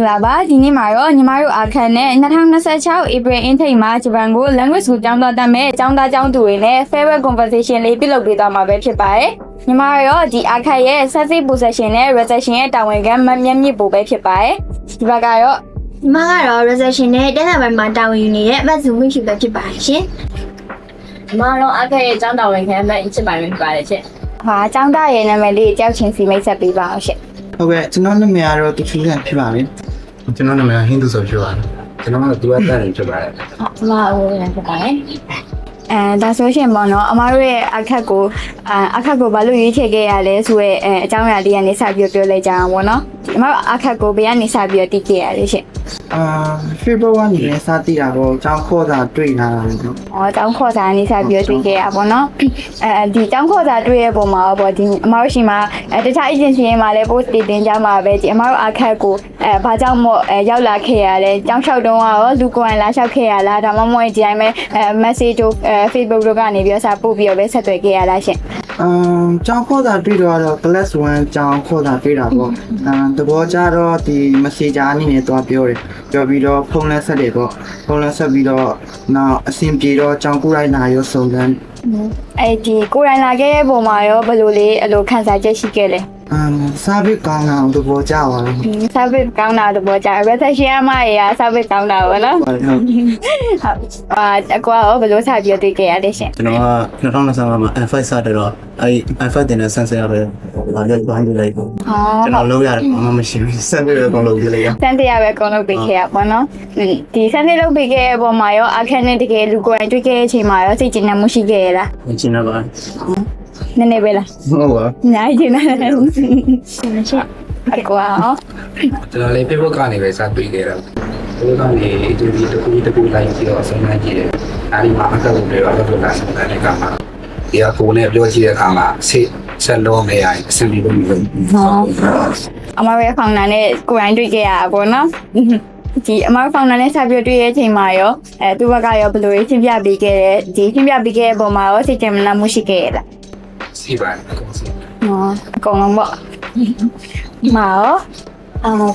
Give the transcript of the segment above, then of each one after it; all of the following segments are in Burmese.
လာပါဒီနေ့မှာတော့ညီမတို့အခန်းနဲ့2026 April intake မှာဂျပန်ကို language ကိုကျောင်းသားတက်မဲ့ကျောင်းသားကျောင်းသူတွေနဲ့ farewell conversation လေးပြုလုပ်ပေးသွားမှာပဲဖြစ်ပါတယ်ညီမတို့ဒီအခန်းရဲ့ subject possession နဲ့ reception ရဲ့တာဝန်ခံမမျက်မြစ်ပို့ပဲဖြစ်ပါတယ်ဒီဘက်ကတော့ဒီမှာကတော့ reception နဲ့တက်တဲ့ဘက်မှာတာဝန်ယူနေတဲ့အပတ်စုံဖြစ်ပဲဖြစ်ပါတယ်ရှင်ဒီမှာတော့အခက်ရဲ့ကျောင်းတော်ဝင်ခံမဲ့အစ်ပိုင်းပဲဖြစ်ပါတယ်ရှင်ဟာကျောင်းသားရဲ့နာမည်လေးကြောက်ချင်းစီမိတ်ဆက်ပေးပါအောင်ရှင်ဟုတ်ကဲ့ကျွန်တော်နာမည်ကတော့တူချူဆန်ဖြစ်ပါမယ်ကျွန်တော်နာမည်ဟင်းသူဆိုဖြစ်ပါတယ်ကျွန်တော်ကသူကတန်းဖြစ်ပါတယ်ဒီမှာဟိုလည်းဖြစ်ပါတယ်ဒါဆိုရှင်ပေါ့နော်အမားတို့ရဲ့အခက်ကိုဘာလို့ရွေးချယ်ခဲ့ရလဲဆိုရဲအကြောင်းအရာလေးကနေစပြီးပြောလိုက်ကြအောင်ပေါ့နော်အမားတို့အခက်ကိုဘယ်ကနေစပြီးတည်ခဲ့ရလဲရှင်February ကနေစတည်တာပေါ့ကျောင်းခေါ်တာတွေ့လာတာလေနော်ကျောင်းခေါ်တာနေစပြီးတွေ့ခဲ့ရပါတော့ဒီကျောင်းခေါ်တာတွေ့ရပုံမှာပေါ့ဒီအမားတို့ရှိမှာတခြား agency တွေမှာလည်း post တင်ကြမှာပဲဒီအမားတို့အခက်ကိုဘာကြောင့်မို့ရောက်လာခဲ့ရလဲကျောင်းလျှောက်တုန်းကရောလူကိုယ်တိုင်လာလျှောက်ခဲ့ရလားဒါမှမဟုတ်ဒီတိုင်းပဲmessage တို့Facebook တို့ကနေပြီးစာပို့ပြီးတော့ပဲဆက်သွယ်ခဲ့ရလားရှင်ကျောင်းခေါ်တာတွေ့တော့class 1ကျောင်းခေါ်တာတွေ့တာပေါ့တဘောကြတော့ဒီ messenger အနေနဲ့တွားပြောတယ်ပြောပြီးတော့ဖုန်းလက်ဆက်တယ်ပေါ့ဖုန်းလက်ဆက်ပြီးတော့နောက်အဆင်ပြေတော့ကျောင်းကိုယ်တိုင်လာရောစုံစမ်းဒီကိုယ်တိုင်လာခဲ့တဲ့ပုံမှာရောဘယ်လိုလေးအလိုခန်းစားချက်ရှိခဲ့လဲservice ကောင်းတာတဘောကြပါလားservice ကောင်းတာတဘောကြ reception အမရေက service ကောင်းတာပေါ့နော်ဟုတ်အကွာရောဘယ်လိုစပြီးတွေ့ခဲ့ရလဲရှင်ကျွန်တော်က2025မှာ F5 စတဲ့တော့အဲ့ F5 တင်တဲ့ sensor ရပဲလာကြပိုင်းပြလိုက်ပေါ့ကျွန်တော်လုပ်ရတယ်ဘာမှမရှိဘူး sensor ပဲအကုန်လုပ်ပြလိုက်ရ sensor ရပဲအကုန်လုပ်ပေးခဲ့ရပေါ့နော်ဒီ sensor လုပ်ပေးခဲ့တဲ့ပုံမှာရောအခက်နဲ့တကယ်လူကိုယ်တိုင်တွေ့ခဲ့တဲ့အချိန်မှာရောစိတ်ကျဉ်းမှုရှိခဲ့ရလားကျဉ်းပါနည်းနည်းပဲလားဟုတ်ပါညာကျဉ်းတယ်အကွာကျွန်တော်လည်း Facebook ကနေပဲစတွေ့ခဲ့တာFacebook ကနေဒီတကူလိုက်ပြီးတော့ဆုံးဖြတ်ကြည့်တယ်အဲဒီမှာအကောက်တွေတော့လုပ်လာစတဲ့ကမှာဒီအကူနဲ့ပြောကြည့်တဲ့အခါမှာဆက်လုံးနေရရင်အဆင်ပြေလို့မလို့အမရဲ့ဖောင်နာနဲ့ကိုယ်တိုင်တွေ့ခဲ့ရပါဘောနော်ဒီအမဖောင်နာနဲ့ဆက်ပြီးတွေ့ရဲ့အချိန်မှာရောသူ့ဘက်ကရောဘယ်လိုရှင်းပြပေးခဲ့တဲ့ဒီရှင်းပြပေးခဲ့တဲ့ပုံမှာရောစိတ်ကြမနာမှုရှိခဲ့ရလားစီပါအကုန်စီအကုန်လုံးပေါ့မာရော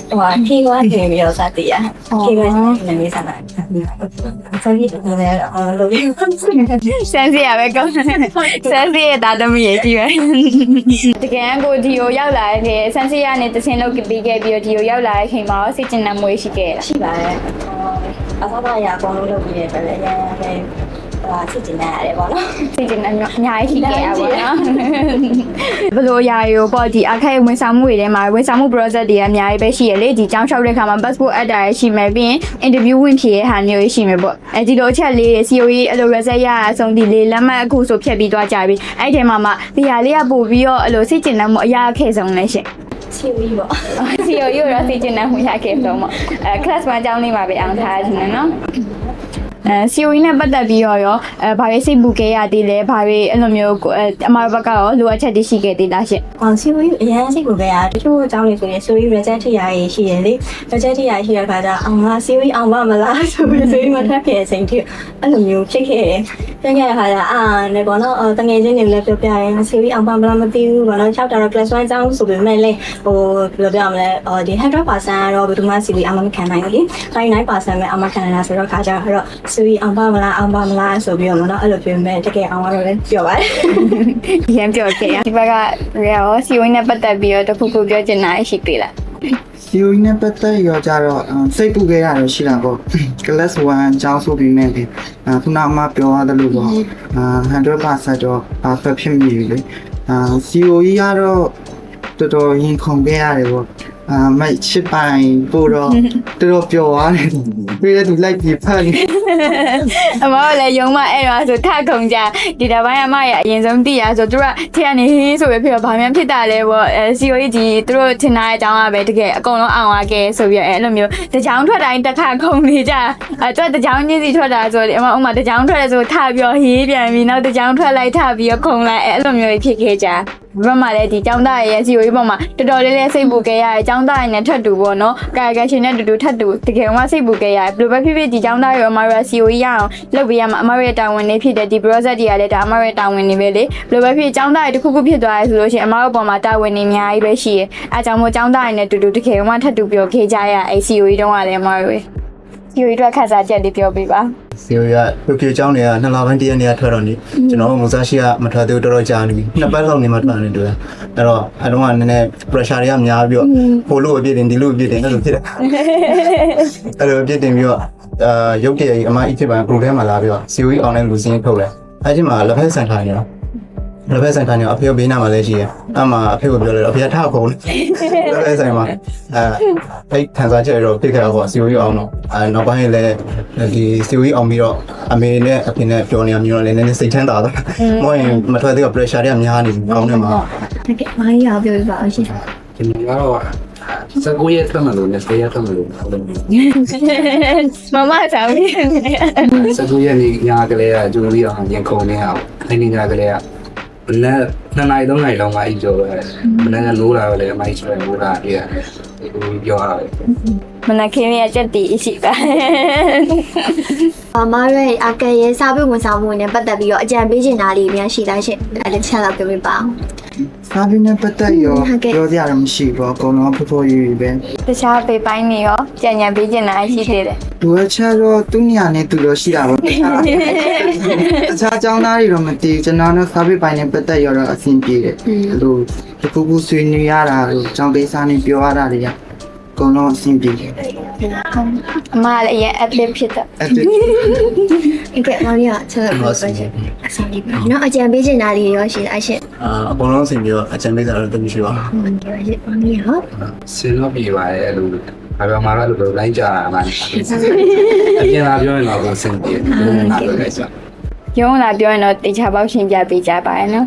ဟိုထီကနေပြီးတော့စတည်ရထီကနေပြီးစတာဆက်ပြီးတော့လည်းလုပ်ပြီးစမ်းစီရပဲကောင်းစမ်းစီရတာသမီးရဲ့ကြည့်ပဲတကယ်ကိုဒီကိုရောက်လာတဲ့စမ်းစီရနဲ့တစင်းလုပ်ပြီးခဲ့ပြီးတော့ဒီကိုရောက်လာတဲ့ချိန်မှာစိတ်ကျဉ်းမွေးရှိခဲ့လားရှိပါတယ်အစားအရာအကုန်လုံးလုပ်ပြီးရတယ်လည်းရရတယ်စစ်ကျင်ရတယ်ပေါ့နော်စစ်ကျင်အများကြီးရှိခဲ့ရပါတော့ဘလို့အရာရောပေါ့ဒီအခက်ဝန်ဆောင်မှုတွေထဲမှာဝန်ဆောင်မှု project တွေအများကြီးပဲရှိရလေဒီကျောင်းလျှောက်တဲ့ခါမှာ passport add တာရရှိမယ်ပြီးရင် interview ဝင်ဖြေရဟာမျိုးရှိမယ်ပေါ့ဒီလိုအချက်လေးတွေ COE အဲ့လို result ရအဆုံးဒီလေးလက်မှတ်အခုဆိုဖြတ်ပြီးသွားကြပြီအဲ့ဒီထဲမှာဒီဟာလေးကပို့ပြီးတော့အဲ့လိုစစ်ကျင်တဲ့မှုအရာအခဲ့ဆုံးလဲရှင်COE ပေါ့ COE ရောစစ်ကျင်တဲ့မှုရခဲ့ဆုံးပေါ့class 1ကျောင်းလေးမှာပဲအောင်ထားရတယ်နော်COE နဲ့ပတ်သက်ပြီးတော့ရောဘာတွေစိတ်ပူခဲ့ရသေးလဲဘာတွေအဲ့လိုမျိုးအမဘက်ကရောလိုအပ်ချက်တွေရှိခဲ့သေးလားရှင်COE အရင်စိတ်ပူခဲ့ရတချို့အကြောင်းတွေဆိုရင် COE result ထိရရရှိရလေ result ထိရရှိရခါကျအောင်လား COE အောင်ပါမလားဆိုပြီး COE မှာထပ်ခဲ့တဲ့အချိန်ထိအဲ့လိုမျိုးဖြစ်ခဲ့တယ်ဖြစ်ခဲ့တဲ့ခါကျနဲ့ပေါ့နော်တငယ်ချင်းတွေလည်းပြောပြရင် COE အောင်ပါမလားမသိဘူးပေါ့နော်6တာတော့ class 1ကျောင်းဆိုပေမဲ့လည်းဟိုဘယ်လိုပြောမလဲဒီ 100% ကတော့ဘယ်သူမှ COE အောင်မခံနိုင်ဘူးလေ99%ပဲအောင်မခံနိုင်တာဆိုတော့ခါကျတော့ COE အောင်ပါမလားဆိုပြီးတော့နော်အဲ့လိုပြောမယ်တကယ်အောင်တော့လည်းပြောပါတယ်ရမ်းပြောခဲ့ရဒီဘက်ကရော COE နဲ့ပတ်သက်ပြီးတော့တခုခုပြောချင်တာရှိသေးလားCOE နဲ့ပတ်သက်ရောကြတော့စိတ်ပူခဲ့ရတယ်ရှိတာပေါ့ class 1ကျောင်းဆိုပြီးမဲ့ခုနမှပြောရတယ်လို့ပေါ့100%တော့ perfect ဖြစ်မိပြီလေCOE ကတော့တော်တော်ရင်ခုန်ခဲ့ရတယ်ပေါ့မိုက်ချစ်ပိုင်ပို့တော့တော်ပျော်သွားတယ်ပြီးတော့သူလိုက်ပြီးဖတ်နေအမကလည်းယုံမအဲ့တော့ဆိုထခုံကြဒီတစ်ပိုင်းအမရဲ့အရင်ဆုံးသိရဆိုသူကထက်ကနေဟင်းဆိုပဲဖြစ်တော့ဘာမှဖြစ်တာလဲပေါ့COE ဒီသူတို့ထင်ထားတဲ့အကြောင်းကပဲတကယ်အကုန်လုံးအောင်သွားခဲ့ဆိုပြီးအဲ့လိုမျိုးတကြောင်ထွက်တိုင်းတစ်ခါခုံနေကြသူကတကြောင်ချင်းစီထွက်တာဆိုအမတကြောင်ထွက်တယ်ဆိုထပြောဟေးပြန်ပြီးနောက်တကြောင်ထွက်လိုက်ထပြီးခုံလိုက်အဲ့လိုမျိုးဖြစ်ခဲ့ကြ ဘက်မှာလည်းဒီចောင်းသားရဲ့ COE ပေါ်မှာတော်တော်လေးလေးစိတ်ပူခဲ့ရတယ်ចောင်းသားရဲ့နဲ့ထပ်တူပေါ့နော်ကာယကရှင်နဲ့တူတူထပ်တူတကယ်မှစိတ်ပူခဲ့ရတယ်ဘယ်လိုပဲဖြစ်ဖြစ်ဒီចောင်းသားရဲ့အမရ COE ရအောင်လုပ်ပေးရမှာအမရတာဝန်နေဖြစ်တဲ့ဒီ project တွေကလည်းဒါအမရတာဝန်နေပဲလေဘယ်လိုပဲဖြစ်ចောင်းသားရဲ့တစ်ခုခုဖြစ်သွားရဲဆိုလို့ရှိရင်အမတို့ပေါ်မှာတာဝန်နေအများကြီးပဲရှိရဲအဲကြောင့်မို့ចောင်းသားရဲ့နဲ့တူတူတကယ်မှထပ်တူပြောခဲ့ကြရအဲ COE တုန်းကလည်းအမရ COE အတွက်ခက်စားချက်လေးပြောပြပါ စီယိုရပြုတ်ပြเจ้าနေက2လပိုင်းတရက်နေရထွက်တော့နေကျွန်တော်မူစားရှိကမထွက်သေးဘူးတော်တော်ကြာနေပြီ2ပတ်လောက်နေမှထွက်နေတွေ့အဲ့တော့အဲ့တော့ကနည်းနည်း pressure တွေကများပြီးတော့ဟိုလိုအပြည့်တင်ဒီလိုအပြည့်တင်အဲ့လိုဖြစ်တယ်အဲ့လိုအပြည့်တင်ပြီးတော့ရုပ်တရက်ကြီးအမအစ်ဖြစ်ပိုင်း group ထဲမှာလာပြီးတော့ COE online လူစင်းထုတ်လိုက်အဲ့ဒီမှာလက်ဖက်ဆန်ထိုင်နေတော့လက်ဖက်ဆိုင်ကနေအဖေဘေးနားမှာလည်းရှိတယ်။အမှအဖေကိုပြောလိုက်တော့အဖေကထခုံးလက်ဖက်ဆိုင်မှာအဲ့ထန်စားချက်တော့ဖြစ်ခဲ့တော့ COE အောင်တော့နောက်ပိုင်းလည်းဒီ COE အောင်ပြီးတော့အမေနဲ့အဖေနဲ့ပြောနေရမျိုးလည်းနည်းနည်းစိတ်ချမ်းသာတော့မဟုတ်ရင်မထွက်သေးတော့ pressure တွေကများနေပြီကောင်းတယ်မှာ တကယ်မိုင်းရပြောပြပါအောင်ရှင် ကျွန်တော်ကတော့19ရက်ထွက်မလို့နဲ့10ရက်ထွက်မလို့ဟုတ်တယ် မမဆောင်ပြီး 19ရက်နေ့ညကလေးကကျိုးပြီးအောင်ရင်ခုန်နေအောင်ခိုင်းနေကြကလေးကမနက်2နာရီ3နာရီလောက်မှအိပ်ကြောပဲမနက်ကနိုးလာပဲလေအမိုက်ဆွဲနိုးလာပြရတယ်ဒီပြောရတာပဲ မနက်ခင်းလေးချက်တီရှိပါ အမရဲ့အကဲရဲ့စာပေဝန်ဆောင်မှုနဲ့ပတ်သက်ပြီးတော့အကြံပေးချင်တာလေးများရှိလားရှင်အဲ့ဒါချက်တော့ပြောပြပါအောင် စားပြီးနဲ့ပတ်သက်ရောပြောကြရမရှိဘူးအကုန်လုံးဖော်ဖော်ရွေပဲ တခြားပေပိုင်းနေရောကြံ့ကြံ့ပေးချင်တာရှိသေးတယ် လူအချက်တော့သူ့နေရာနဲ့သူတော့ရှိတာပေါ့တခြားចောင်းသားတွေတော့မသိကျွန်တော်တို့စားပြီးပိုင်းနဲ့ပတ်သက်ရောတော့အဆင်ပြေတယ်အဲ့လိုတစ်ခုခုဆွေးနွေးရတာလို့ចောင်းသေးစားနေပြောရတာတွေကအကုန်လုံးအဆင်ပြေတယ် အမလည်းအရင် active ဖြစ်တာ အဲ့ဒီ အကဲမောင်ရချက်တော့ပြောပါရှင်အဆင်ပြေပါနော်အကြံပေးချင်တာလေးရောရှိလားရှင် အကုန်လုံးအဆင်ပြီးတော့အချမ်းပေးတာတော့တမီရှိပါ ဟုတ်ကဲ့ရှင်မောင်ရဟုတ် စင်တော့ပြေပါရဲ့အဲ့လိုဘာပြောမှလည်းလိုလိုက်ကြတာမှအပြင်လာပြောရင်တော့စင်ပြေတယ်နားလို့လိုက်ကြ ရုံးလာပြောရင်တော့တေချာပေါက်ရှင်းပြပေးကြပါရဲ့နော်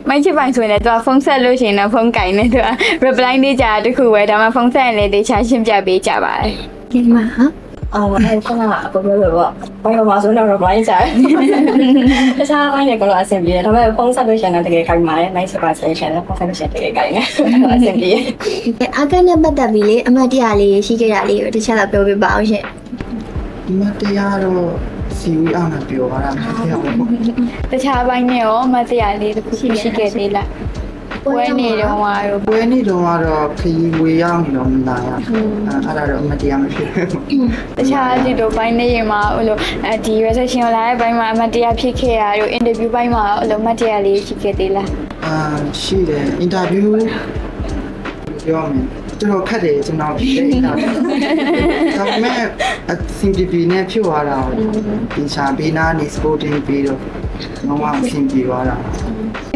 မိုက်ချစ်ပိုင်းဆိုရင်လည်းသူကဖုန်းဆက်လို့ရှိရင်တော့ဖုန်းကင်နေသူက reply လေးကြာတခုပဲဒါမှဖုန်းဆက်ရင်လည်းတေချာရှင်းပြပေးကြပါတယ် ဒီမှာဟာ အော်အဲ့ကအခုပြောလို့ပေါ့ဘာလို့မှာဆိုတော့ blind ဆိုင်တခြားအပိုင်းကတော့အဆင်ပြေတယ်ဒါပေမဲ့ဖုန်းဆက်လို့ရှိရင်တကယ်ခိုင်မာတယ်နိုင်စပါဆက်ရှင်တယ်ဖုန်းဆက်လို့ရှိရင်တကယ်ခိုင်နေအဆင်ပြေ အကဲနဲ့ပတ်သက်ပြီးလေအမတ်တရားလေးရှိခဲ့တာလေးကိုတစ်ချက်တော့ပြောပြပါအောင်ရှင် ဒီမှာတရားတော့စီဝီအောင်တာပြောရတာမဖြစ်ဘူးပေါ့ တခြားပိုင်းနဲ့ရောမတရားလေးတစ်ခုရှိခဲ့သေးလားပွဲနေတော့ဟာရော ပွဲနေ့တုန်းကတော့ခရီးဝေရောက်နေတော့မလာရဘူးအဲ့ဒါတော့မတရားမဖြစ်ဘူး တခြားဒီလိုပိုင်းနေရင်မှာဟိုလိုဒီ reception ကိုလာတဲ့ဘိုင်းမှာအမတရားဖြစ်ခဲ့ရတို့ interview ဘိုင်းမှာဟိုလိုမတရားလေးရှိခဲ့သေးလား ရှိတယ်အင်တာဗျူးပြောမယ်ကျွန်တော်ခက်တယ်ကျွန်တော်ဖြစ်နေတာဒါပေမဲ့အဆင်ပြေနဲ့ဖြစ်သွားတာဒီချာဘေးနာနေ sporting ပြီးတော့တော့အဆင်ပြေသွားတာ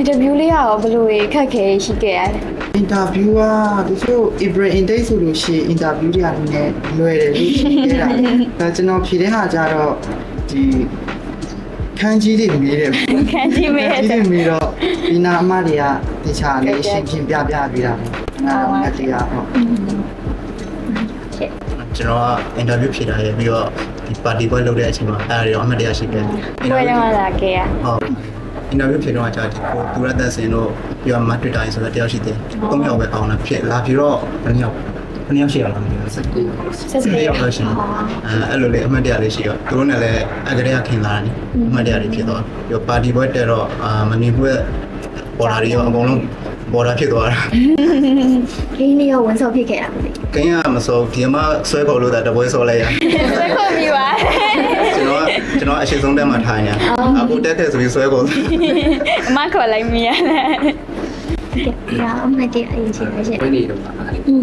interview လေးရောဘယ်လိုခက်ခဲရှိခဲ့ရလဲ အင်တာဗျူးကဒီလို April intake ဆိုလို့ရှိရင်အင်တာဗျူးတွေကလည်းလွယ်တယ်လို့ရှိနေတာဒါကျွန်တော်ဖြေတဲ့ဟာကြတော့ဒီခန်းကြီးတွေမေးတယ် ခန်းကြီးမေး ခန်းကြီးတွေမေးတော့ဒီနာအမတွေကတခြားလေးရှင်းပြပြပေးတာငါတော့မတရားဟုတ် ကျွန်တော်ကအင်တာဗျူးဖြေတာရပြီးတော့ဒီပါတီပွဲလုပ်တဲ့အချိန်မှာအဲ့ဒါရောအမှတ်တရရှိတယ် ပွဲတော့လာခဲ့ရ ဟုတ်အင်တာဗျူးဖြေတော့ကြာဒီကိုသူရသက်စင်တို့ပြီးတော့မတ်တွစ်တိုင်းဆိုတော့တယောက်ရှိတယ်၃ယောက်ပဲအောင်တာဖြစ်လာပြီးတော့ဘယ်နှစ်ယောက်ရှိရလားမသိဘူးဆက်ယောက်ပဲရှိအဲ့လိုလေအမှတ်တရလေးရှိတော့သူတို့နဲ့လည်းအကြရခင်လာတယ်အမှတ်တရလေးဖြစ်သွားပြီးတော့ပါတီပွဲတက်တော့မနေဘူးပေါ်လာရောအကုန်လုံးပေါ်လာဖြစ်သွားတာ ဒီနေ့ရောဝန်ဆောင်ဖြစ်ခဲ့တာမသိ ကင်းရမစိုးဒီမှာဆွဲခေါ်လို့တာတပွဲဆော်လိုက်ရ ဆွဲခေါ်ပြီးပါ ကျွန်တော်အရှိဆုံးတက်မှာထိုင်ရအခုတက်တဲ့ဆိုပြီးဆွဲခေါ် အမခေါ်လိုက်မိရလား ဘူးရအမတ်တရားအရင်ရှိတယ်ရှင် ပွဲနေတော့ပါအဲ့ဒီ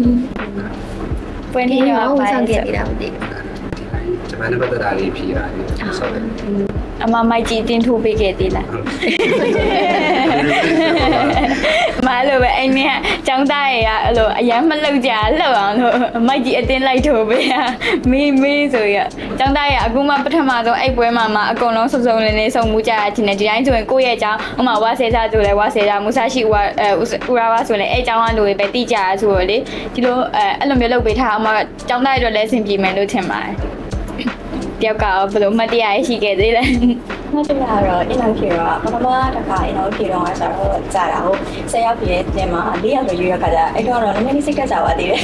ပွဲ ဒီ နေ နေ့ ရော ရောဝန် ပါ ဆောင်ခဲ့တာမသိ ဂျပန်နဲ့ပတ်သက်တာလေးဖြေရတယ်ဆောက်တယ် အမမိုက်ကြီးတင်းထိုးပေးခဲ့သေးလားမလိုပဲအဲ့နဲ့ចောင်းသားရအဲ့လိုအရန်မလောက်ကြလှုပ်အောင်လို့မိုက်ကြီးအတင်းလိုက်ထိုးပေးရမေးဆိုရចောင်းသားရအခုမှပထမဆုံးအဲ့ပွဲမှာအကုန်လုံးစုံစုံလင်းလင်းစုံမှုကြရချင်းနေဒီတိုင်းဆိုရင်ကိုယ့်ရဲ့အကြောင်းဥမာဝါဆဲစားဆိုလဲဝါဆဲစားမူဆာရှိဥရာဝါဆိုလဲအဲ့အကြောင်းကလူတွေပဲတိကြရဆိုတော့လေဒီလိုအဲ့လိုမျိုးလုပ်ပေးထားအမចောင်းသားရတော့လဲအဆင်ပြေမယ်လို့ထင်ပါတယ်တယောက်ကဘယ်လိုမှတ်တရရှိခဲ့သေးလဲ那这边ကတော့အင်လောက်ဖြေတော့ပထမတစ်ခါအင်လောက်ဖြေတော့ဆိုတော့ကြာတာဟုတ်10ရောက်ပြည့်တဲ့မှာ4ရောက်ဆိုရွေးရခါကျအဲ့တော့နည်းနည်းစိတ်ကကြပါသေးတယ်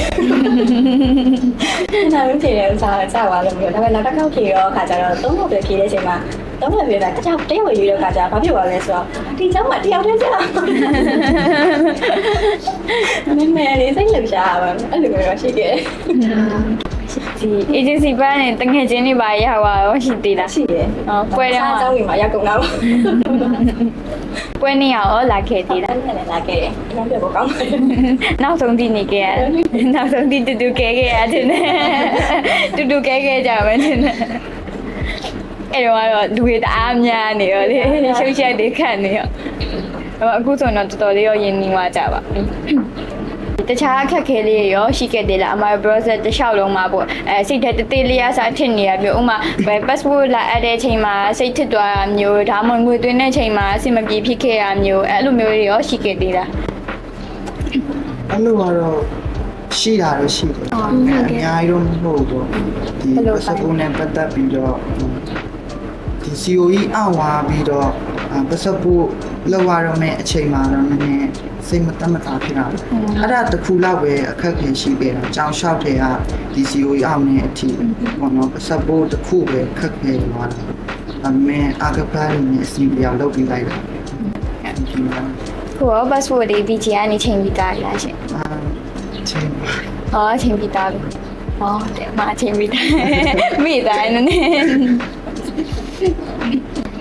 ။နောက်ဖြေတယ်ဆိုတော့ကြာပါလို့မျိုးဒါပေမဲ့နောက်တစ်ခေါက်ဖြေတော့ခါကျတော့3ရောက်ပြည့်တဲ့အချိန်မှာ3ရောက်ပြည့်တာတခြားတယောက်ရွေးတော့ခါကျဘာဖြစ်သွားလဲဆိုတော့ဒီเจ้าမှာတယောက်တည်းကြာနည်းနည်းလေးစိတ်လှုပ်ရှားပါအဲ့လိုမျိုးရှိခဲ့ ဒီ agency ဘက်နဲ့တငယ်ချင်းတွေပါရဟောရောရှိသေးလား ရှိတယ် ဟောပွဲတော့ အကြောင်းတွေမှာရောက်ကုန်တာပါ ပွဲနေရောလာခဲ့သေးလား အဲ့ဒါလည်းလာခဲ့တယ်အရင်ပြဖို့ကောင်းတယ် နောက်ဆုံးဒီနေခဲ့ရတယ်နောက်ဆုံးဒီတူကဲခဲ့ရတယ်တူကဲခဲ့ကြမယ်တဲ့အဲ့တော့လူတွေတအားများနေရောလေရှုပ်ချက်တွေခတ်နေရောအခုဆိုတော့တော်တော်လေးရောယဉ်နေသွားကြပါတခြားအခက်ခဲလေးရောရှိခဲ့သေးလားအမ browser တစ်လျှောက်လုံးမှာပေါ့စိတ်ထက်တေးလေးရစားထစ်နေရမျိုးဥမာ passport လာအပ်တဲ့အချိန်မှာစိတ်ထစ်သွားတာမျိုးဒါမှမဟုတ်ငွေသွင်းတဲ့အချိန်မှာအဆင်မပြေဖြစ်ခဲ့တာမျိုးအဲ့လိုမျိုးတွေရောရှိခဲ့သေးလား အဲ့လိုကတော့ရှိတာတော့ရှိတယ်အများကြီးတော့မဟုတ်ဘူးဒီစပူနဲ့ပတ်သက်ပြီးတော့ဒီ COE အောက်သွားပြီးတော့ပတ်စပူလောက်ရတော့မယ့်အချိန်မှာတော့နည်းနည်းစိတ်မတက်မတာဖြစ်တာအဲ့ဒါတစ်ခုလောက်ပဲအခက်ခဲရှိခဲ့တာကြောင်းလျှောက်တဲ့ကဒီ COE အောက်နဲ့အထိပေါ့နော်ပတ်စပူတစ်ခုပဲခက်ခဲသွားတာအမေအကပန်းနဲ့စီပြောင်းလုပ်ပြီးလိုက်တာ ကိုရော passport တွေ BG ကနေချိန်ပြီးသားလားရှင် ချင်း ဟောချိန်ပြီးသားပြီဟောတဲ့မချိန်ပြီးသားမိသားနည်းနည်း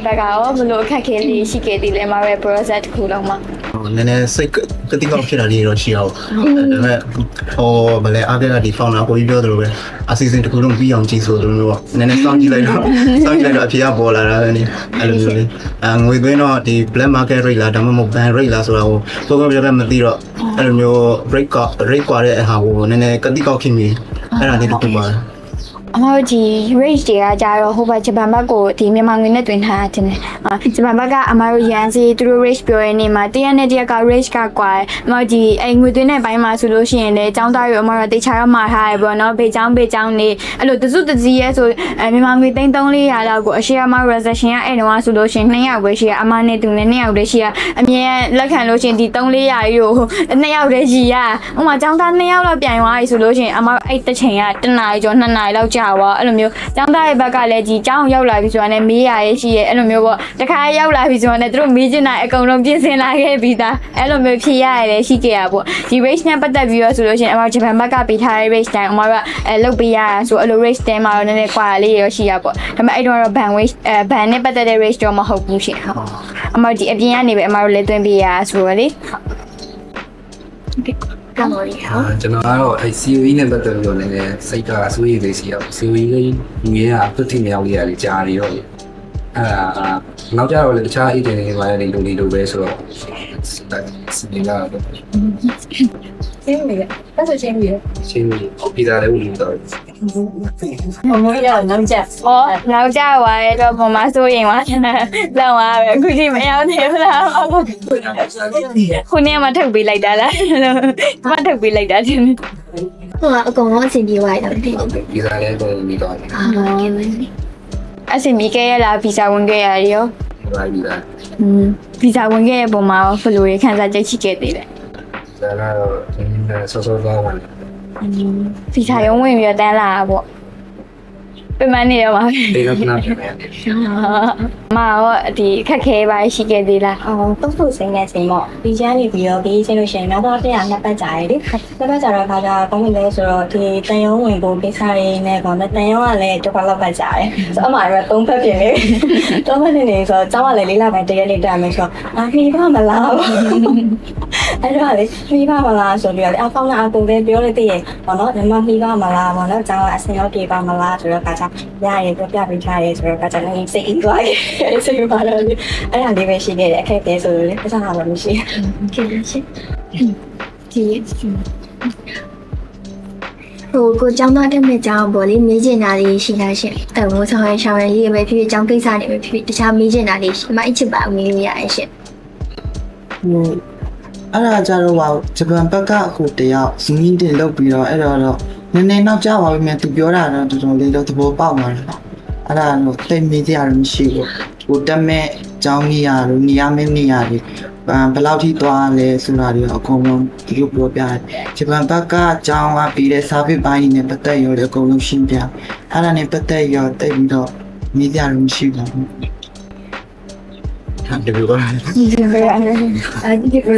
ဒါကတော့ဘလို့အခက်ခဲလေးရှိခဲ့သေးလဲမှာပဲ process တစ်ခုလုံးမှာ နည်းနည်းစိတ်ကတိကောက်ဖြစ်တာလေးတော့ရှိအောင်ဒါပေမဲ့ဟိုဗလဲအားကဒီ founder ကိုကြီးပြောသလိုပဲအစီအစဉ်တစ်ခုလုံးပြီးအောင်ကြည့်ဆိုလိုမျိုးပေါ့နည်းနည်းစောင့်ကြည့်လိုက်တော့အဖြေကပေါ်လာတာပဲနေအဲ့လိုမျိုးလေးငွေသွင်းတော့ဒီ black market rate လားဒါမှမဟုတ် ban rate လားဆိုတာကိုကိုပြောမသိတော့အဲ့လိုမျိုး rate ကွာတဲ့အဟာကိုနည်းနည်းကတိကောက်ဖြစ်မိအဲ့ဒါလေးတစ်ခုပါ အမတို့ဒီ rate တွေကကြတော့ဟိုဘက်ဂျပန်ဘက်ကိုဒီမြန်မာငွေနဲ့တွင်ထားတယ်ဂျပန်ဘက်ကအမတို့ရန်စီသူတို့ rate ပြောရနေမှာတရက်နဲ့တရက်က rate ကကွာအမတို့ဒီငွေသွင်းတဲ့ဘိုင်းမှာဆိုလို့ရှိရင်လည်းចောင်းသားတွေအမတို့တေချာတော့မှာထားရပေါ့နော်ဘေချောင်းနေအဲ့လိုတစုတစည်းရဲဆိုမြန်မာငွေသိန်း300လောက်ကိုအရှိအမ transaction ကအဲ့တော့ဆိုလို့ရှိရင်2ယောက်ပဲရှိရအမနဲ့သူနဲ့2ယောက်တည်းရှိရအမြဲလက်ခံလို့ရှိရင်ဒီ300ကြီးကို2ယောက်တည်းရှိရဥမာចောင်းသား2ယောက်လောက်ပြန်သွားပြီဆိုလို့ရှိရင်အမအဲ့တစ်ချိန်က1နာရီကျော်2နာရီလောက်ကြာသွားအဲ့လိုမျိုးကျောင်းသားရဲ့ဘက်ကလည်းဒီကျောင်းရောက်လာပြီဆိုတာနဲ့မေးရရဲ့ရှိရဲ့အဲ့လိုမျိုးပေါ့တခါရောက်လာပြီဆိုတာနဲ့သူတို့မေးချင်တာအကုန်လုံးပြင်ဆင်လာခဲ့ပြီးသားအဲ့လိုမျိုးဖြေရရတယ်ရှိခဲ့ရပေါ့ဒီ race နဲ့ပတ်သက်ပြီးတော့ဆိုလို့ရှိရင်အမဂျပန်ဘက်ကပေးထားတဲ့ race တိုင်းအမကလုပ်ပေးရဆိုအဲ့လို race တဲမှာတော့နည်းနည်းကွာလေးရရှိရပေါ့ဒါပေမဲ့အဲ့တော့ ban race ban နဲ့ပတ်သက်တဲ့ race တော့မဟုတ်ဘူးရှင်ဟုတ်အမဒီအပြင်ကနေပဲအမတို့လည်းသွင်းပေးရဆိုတော့လေကောင်းပါပြီဟုတ် ကျွန်တော်ကတော့အဲ COE နဲ့ပတ်သက်ပြီးတော့လည်းစိတ်ကစိုးရိမ်လေးရှိအောင် COE လေးငွေကပြည့်ထင်မြောက်လေးရတယ်ကြားနေတော့အဲ့ဒါနောက်ကြတော့လည်းတခြား agent တွေပါလေလိုပဲဆိုတော့စီနေလာတော့ ရှင်းပြီအဲ့ဆိုရှင်းပြီ ရှင်းပြီပြည်သားလည်းဝင်တော့ အမေရနောက်ချက် ဟောနောက်ကြသွားရဲ့တော့ပုံမှန်စိုးရင်သွားလောက်သွားပဲအခုချိန်မရောက်သေးဘူးလားခုနေ့မှထုတ်ပေးလိုက်တာလားမထုတ်ပေးလိုက်တာချင်း ဟိုကအကုန်လုံးအဆင်ပြေသွားတယ် ပြည်သားလည်းဝင်ပြီးတော့ အာကဲမင်း အဆင်ပြေခဲ့ရလားဗီဇာဝင်ခဲ့ရရော ပြည်သား ဗီဇာဝင်ခဲ့တဲ့ပုံမှာဘယ်လိုရခံစားချက်ရှိခဲ့သေးလဲ ဒါကတော့ဆောဆောသွားတယ် ဗီဇာရုံးဝင်ပြီးတန်းလာတာပေါ့ပြန်မနေတော့ပါ ဒီကနေ့ပြန်မယ် မရောဒီခက်ခဲပါရှိခဲ့သေးလား တုတ်ထုတ်စိမ့်တဲ့ချိန်ပေါ့ဒီချမ်းနေပြီးတော့ဒီချင်းလို့ရှိရင်နောက်တော့100နှစ်ပတ်ကြာရည်လေနှစ်ပတ်ကြာတော့ခါကြကောင်းပြီလဲဆိုတော့ဒီတန်ရုံးဝင်ဖို့ကိစ္စတွေနဲ့ကောတန်ရုံးကလည်းတစ်ပတ်လောက်ပတ်ကြာတယ်ဆိုတော့အမှတော့3ဖက်ပြင်နေ3ဖက်နေဆိုတော့ကျောင်းကလည်း4လပိုင်းတရက်နေ့တက်မယ်ဆိုတော့မိဘမလားအဲ့တော့လေမိဘမလားဆိုပြီးတော့အဖောင်းကအကုန်လည်းပြောလို့သိရပေါ့နော်ညီမမိဘမလားပေါ့နော်ကျောင်းကအဆင်ရောက်ပြေပါမလားဆိုတော့ခါကြရရပြပြပေးထားရဲဆိုတော့ခါကြလည်းစိတ်အေးသွားတယ်စိတ်ပါတော့အဲ့ဒါလေးပဲရှိခဲ့တယ်အခက်အခဲဆိုလို့လေအစားတော့မရှိ ကဲရှင်ဒီဟိုကိုကျောင်းသားတက်မဲ့ကျောင်းပေါ့လေမေးချင်တာလေးရှိလားရှင်အဲ့ဘိုးဆောင်ရရှောင်းရရေးပဲဖြစ်ဖြစ်ကျောင်းကိစ္စတွေပဲဖြစ်ဖြစ်တခြားမေးချင်တာလေးရှိမအချစ်ပါမေးလို့ရရင်ရှင် အဲ့ဒါကြတော့ပါဂျပန်ဘက်ကဟိုတယောက်ဇင်းင်းတင်လုပ်ပြီးတော့အဲ့တော့နည်းနည်းနောက်ကျပါပြီမြန်သူပြောတာတော့တော်တော်လေးတော့သဘောပေါက်သွားတယ်အဲ့ဒါတော့တိတ်မေးကြရမရှိဘူး ကိုတက်မဲ့ကျောင်းကြီးရလို့နေရာမဲ့နေရာတွေဘယ်လောက်ထိသွားလဲဆိုတာတွေအကုန်လုံးဒီလိုပြောပြတယ်ဂျပန်ဘက်ကကျောင်းကပြီးတဲ့ service ပိုင်းနဲ့ပတ်သက်ရောအကုန်လုံးရှင်းပြအဲ့ဒါနဲ့ပတ်သက်ရောတိတ်ပြီးတော့မိကြလို့မရှိပါဘူးဟာဒီလိုပါ ဒီပဲအဲဒီပဲ